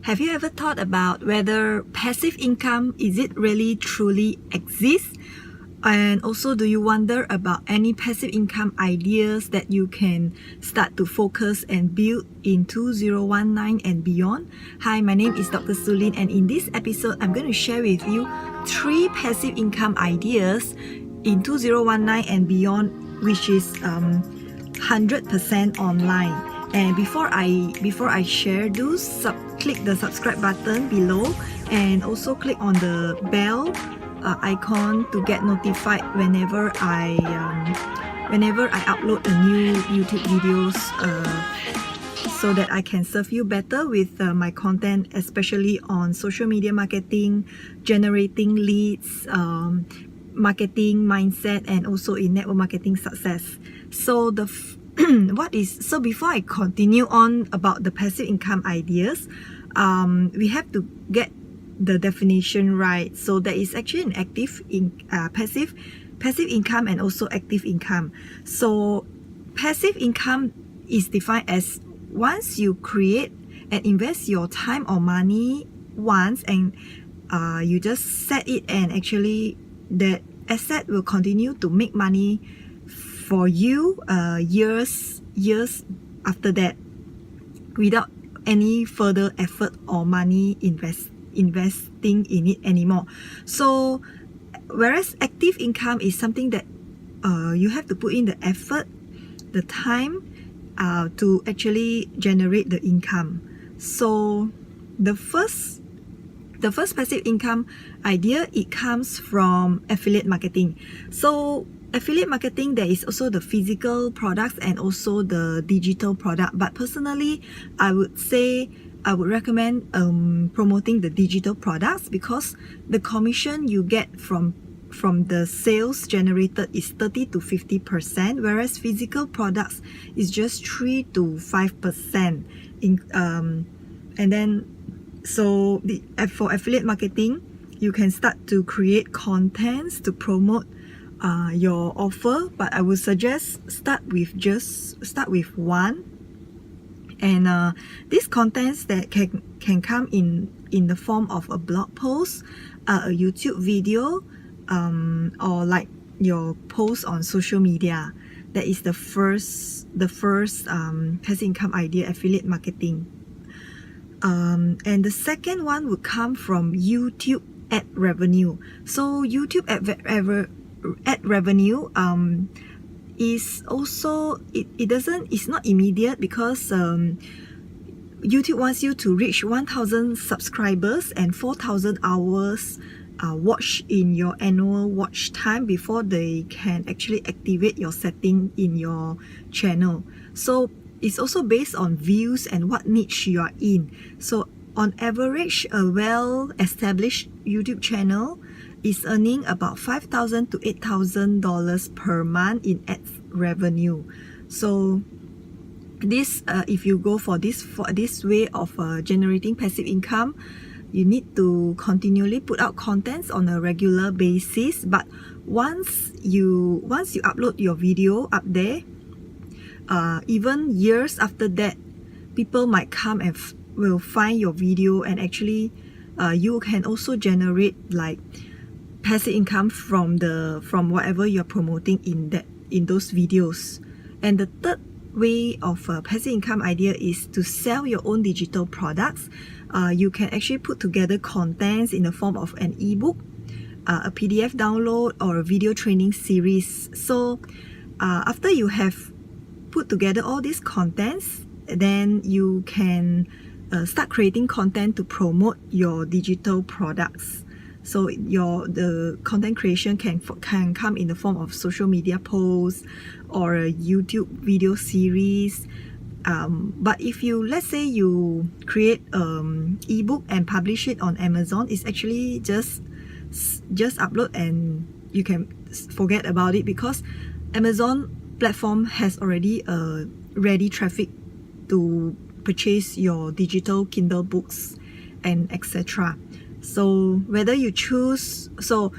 Have you ever thought about whether passive income, is it really truly exists? And also, do you wonder about any passive income ideas that you can start to focus and build in 2019 and beyond? Hi, my name is Dr. Sulin, and in this episode, I'm going to share with you 3 passive income ideas in 2019 and beyond, which is 100% online. And before I share, click the subscribe button below and also click on the bell icon to get notified whenever I upload a new YouTube videos, so that I can serve you better with my content, especially on social media marketing, generating leads, marketing mindset, and also in network marketing success. So before I continue on about the passive income ideas, we have to get the definition right. So there is actually an passive income and also active income. So passive income is defined as once you create and invest your time or money once, and you just set it, and actually that asset will continue to make money for you years after that without any further effort or money investing in it anymore. So whereas active income is something that you have to put in the effort, the time to actually generate the income. So the first passive income idea, it comes from affiliate marketing. So affiliate marketing, there is also the physical products and also the digital product, but personally I would recommend promoting the digital products, because the commission you get from the sales generated is 30 to 50%, whereas physical products is just 3 to 5% and then for affiliate marketing, you can start to create contents to promote your offer, but I would suggest start with one. And these contents that can come in the form of a blog post, a YouTube video, or like your post on social media. That is the first passive income idea, affiliate marketing. And the second one would come from YouTube ad revenue. So YouTube ad revenue is also it's not immediate, because YouTube wants you to reach 1,000 subscribers and 4,000 hours watch in your annual watch time before they can actually activate your setting in your channel. So it's also based on views and what niche you are in. So on average, a well-established YouTube channel is earning about $5,000 to $8,000 per month in ads revenue. So this, if you go for this way of generating passive income, you need to continually put out contents on a regular basis. But once you upload your video up there, even years after that, people might come and will find your video, and actually you can also generate like passive income from whatever you're promoting in those videos. And the third way of passive income idea is to sell your own digital products. You can actually put together contents in the form of an ebook, a PDF download, or a video training series. So after you have put together all these contents, then you can start creating content to promote your digital products. So the content creation can come in the form of social media posts or a YouTube video series. But if let's say you create ebook and publish it on Amazon, it's actually just upload and you can forget about it, because Amazon platform has already ready traffic to purchase your digital Kindle books and etc. So whether you choose, so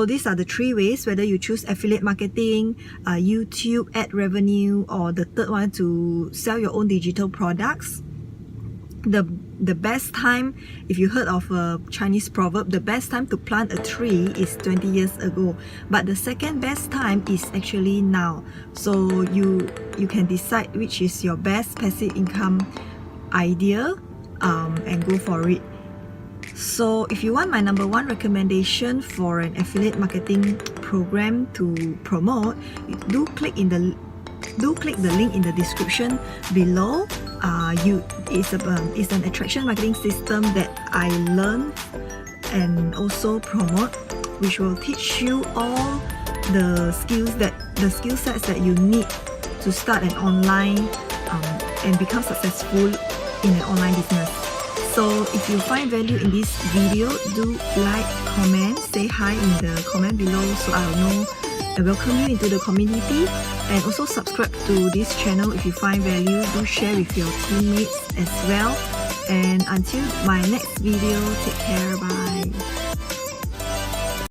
these are the 3 ways, whether you choose affiliate marketing, YouTube ad revenue, or the third one to sell your own digital products. the best time, if you heard of a Chinese proverb, the best time to plant a tree is 20 years ago, but the second best time is actually now. So you can decide which is your best passive income idea and go for it. So if you want my number one recommendation for an affiliate marketing program to promote, do click the link in the description below. It's an attraction marketing system that I learned and also promote, which will teach you all the skill sets that you need to start an online and become successful in an online business. So if you find value in this video, do like, comment, say hi in the comment below so I'll know and welcome you into the community. And also subscribe to this channel if you find value. Do share with your teammates as well. And until my next video, take care, bye.